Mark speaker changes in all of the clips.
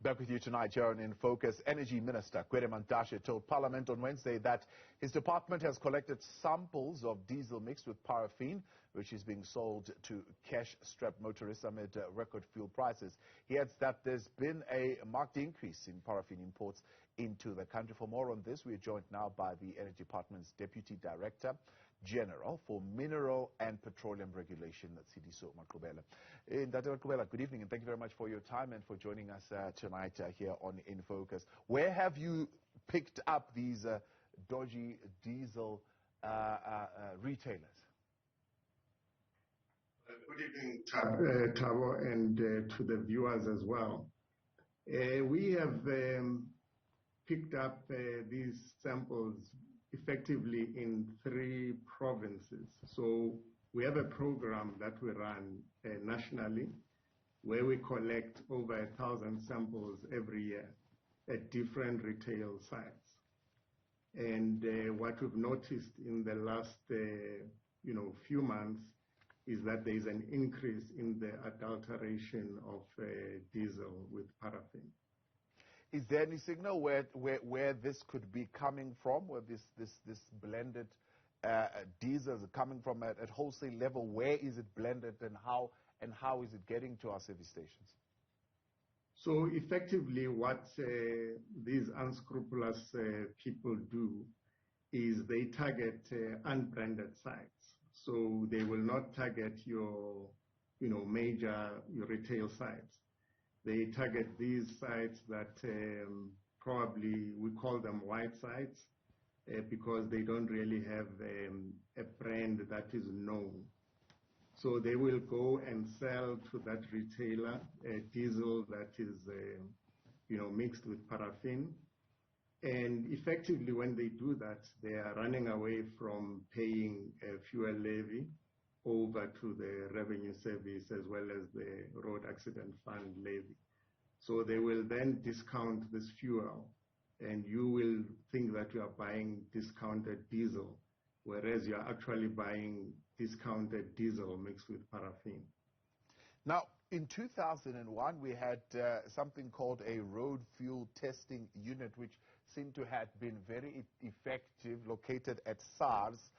Speaker 1: Back with you tonight here on In Focus. Energy Minister Gwede Mantashe told Parliament on Wednesday that his department has collected samples of diesel mixed with paraffin, which is being sold to cash-strapped motorists amid record fuel prices. He adds that there's been a marked increase in paraffin imports into the country. For more on this, we are joined now by the Energy Department's Deputy Director General for Mineral and Petroleum Regulation, Tseliso Maqubela. Dr. Maqubela, good evening, and thank you very much for your time and for joining us tonight here on In Focus. Where have you picked up these dodgy diesel retailers?
Speaker 2: Good evening, Thabo, and to the viewers as well. We have picked up these samples effectively in 3 provinces. So we have a program that we run nationally where we collect over 1,000 samples every year at different retail sites. And what we've noticed in the last few months is that there is an increase in the adulteration of diesel with paraffin.
Speaker 1: Is there any signal where this could be coming from, where this blended diesel is coming from at wholesale level? Where is it blended, and how is it getting to our service stations?
Speaker 2: So effectively what these unscrupulous people do is they target unbranded sites. So they will not target your major retail sites. They target these sites that probably we call them white sites because they don't really have a brand that is known. So they will go and sell to that retailer diesel that is mixed with paraffin. And effectively when they do that, they are running away from paying a fuel levy over to the revenue service as well as the road accident fund levy. So they will then discount this fuel, and you will think that you are buying discounted diesel, whereas you are actually buying discounted diesel mixed with paraffin.
Speaker 1: Now, in 2001, we had something called a road fuel testing unit, which seemed to have been very effective, located at SARS,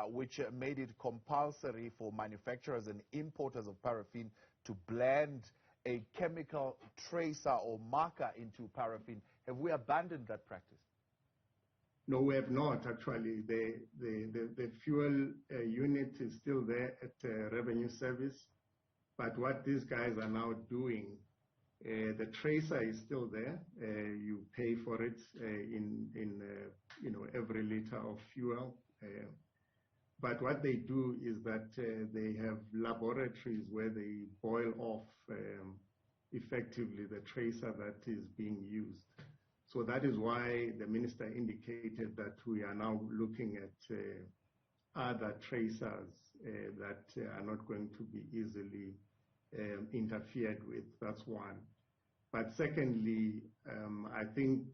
Speaker 1: which made it compulsory for manufacturers and importers of paraffin to blend a chemical tracer or marker into paraffin. Have we abandoned that practice?
Speaker 2: No, we have not, actually. The fuel unit is still there at revenue service. But what these guys are now doing, the tracer is still there. You pay for it in every liter of fuel. But what they do is that they have laboratories where they boil off effectively the tracer that is being used. So that is why the minister indicated that we are now looking at other tracers that are not going to be easily interfered with. That's one. But secondly, I think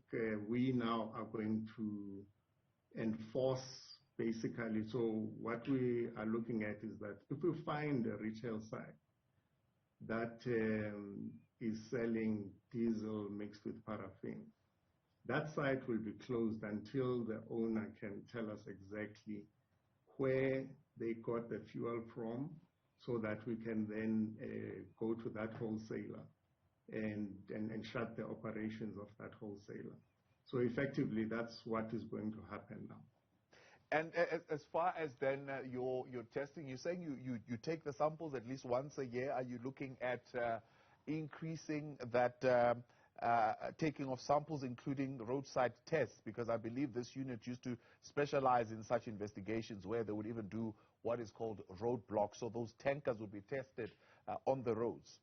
Speaker 2: we now are going to enforce basically. So what we are looking at is that if we find a retail site that is selling diesel mixed with paraffin, that site will be closed until the owner can tell us exactly where they got the fuel from, so that we can then go to that wholesaler and shut the operations of that wholesaler. So effectively, that's what is going to happen now.
Speaker 1: And as far as then your testing, you're saying you take the samples at least once a year. Are you looking at increasing that taking of samples, including roadside tests? Because I believe this unit used to specialize in such investigations where they would even do what is called roadblocks. So those tankers would be tested on the roads.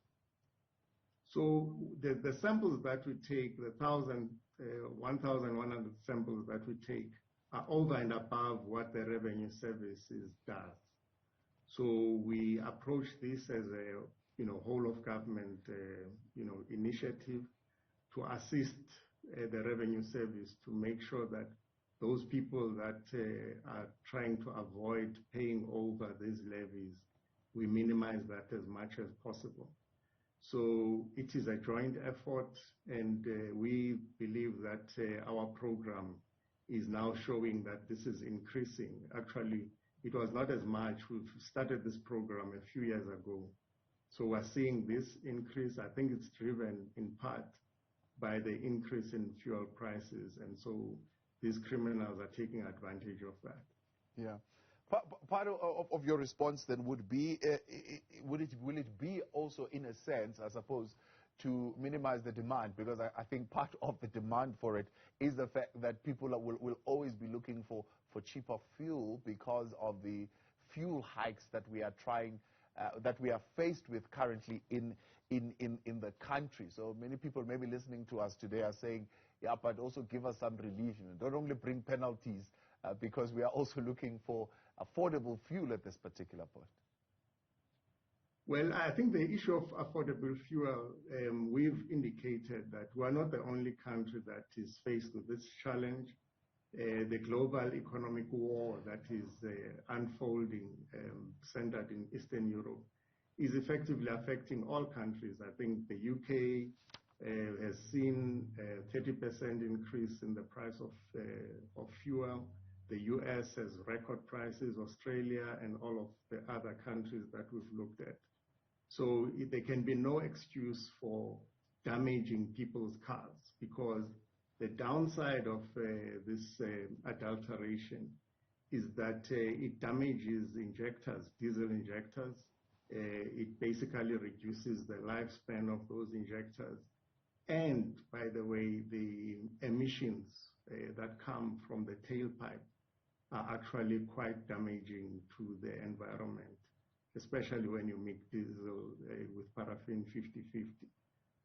Speaker 2: So the samples that we take, the 1,100 samples that we take, are over and above what the revenue services does. So we approach this as a whole of government initiative to assist the revenue service to make sure that those people that are trying to avoid paying over these levies, we minimize that as much as possible. So it is a joint effort, and we believe that our program is now showing that this is increasing. Actually, it was not as much. We've started this program a few years ago. So we're seeing this increase. I think it's driven in part by the increase in fuel prices, and so these criminals are taking advantage of that.
Speaker 1: Yeah. Part of your response then would be, will it be also in a sense, I suppose, to minimize the demand? Because I think part of the demand for it is the fact that people will always be looking for cheaper fuel because of the fuel hikes that we are that we are faced with currently in the country. So many people maybe listening to us today are saying, yeah, but also give us some relief. Don't only bring penalties, because we are also looking for affordable fuel at this particular point.
Speaker 2: Well, I think the issue of affordable fuel, we've indicated that we're not the only country that is faced with this challenge. The global economic war that is unfolding, centered in Eastern Europe, is effectively affecting all countries. I think the UK has seen a 30% increase in the price of fuel. The US has record prices, Australia, and all of the other countries that we've looked at. So there can be no excuse for damaging people's cars, because the downside of this adulteration is that it damages injectors, diesel injectors. It basically reduces the lifespan of those injectors. And, by the way, the emissions that come from the tailpipe are actually quite damaging to the environment, especially when you mix diesel with paraffin 50-50.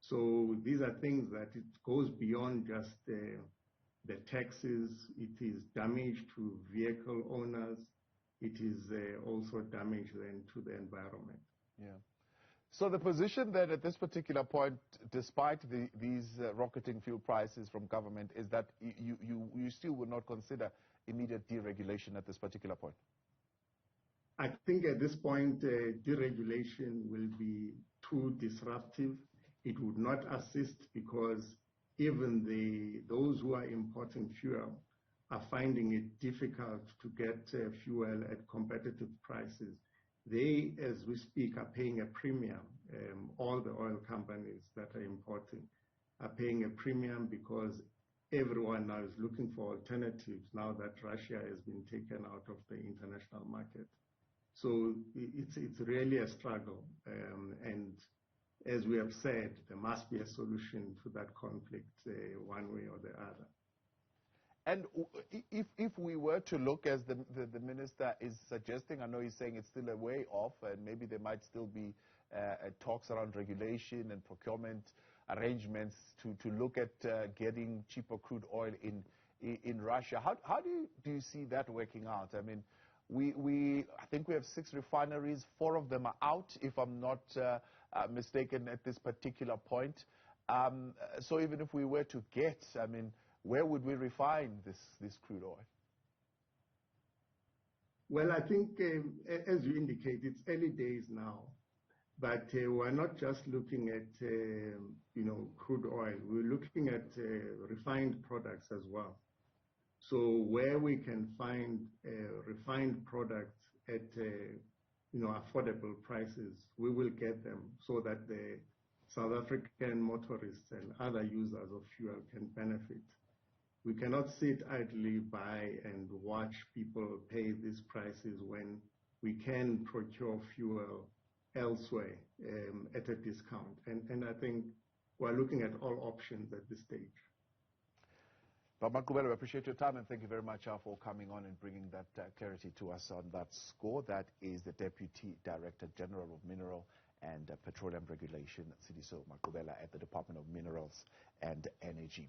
Speaker 2: So these are things that it goes beyond just the taxes. It is damage to vehicle owners. It is also damage then to the environment.
Speaker 1: Yeah. So the position that at this particular point, despite these rocketing fuel prices from government, is that you still would not consider immediate deregulation at this particular point?
Speaker 2: I think at this point, deregulation will be too disruptive. It would not assist, because even those who are importing fuel are finding it difficult to get fuel at competitive prices. They, as we speak, are paying a premium. All the oil companies that are importing are paying a premium, because everyone now is looking for alternatives now that Russia has been taken out of the international market. So it's really a struggle. And as we have said, there must be a solution to that conflict one way or the other.
Speaker 1: And if we were to look, as the minister is suggesting, I know he's saying it's still a way off, and maybe there might still be talks around regulation and procurement arrangements to look at getting cheaper crude oil in Russia. How do you see that working out? I mean, I think we have 6 refineries. 4 of them are out, if I'm not mistaken, at this particular point. So even if we were to get, I mean, where would we refine this crude oil?
Speaker 2: Well, I think, as you indicate, it's early days now. But we're not just looking at, crude oil. We're looking at refined products as well. So where we can find refined products at, affordable prices, we will get them, so that the South African motorists and other users of fuel can benefit. We cannot sit idly by and watch people pay these prices when we can procure fuel elsewhere at a discount. And I think we're looking at all options at this stage.
Speaker 1: Maqubela, we appreciate your time, and thank you very much for coming on and bringing that clarity to us on that score. That is the Deputy Director General of Mineral and Petroleum Regulation, Tseliso Maqubela, at the Department of Minerals and Energy.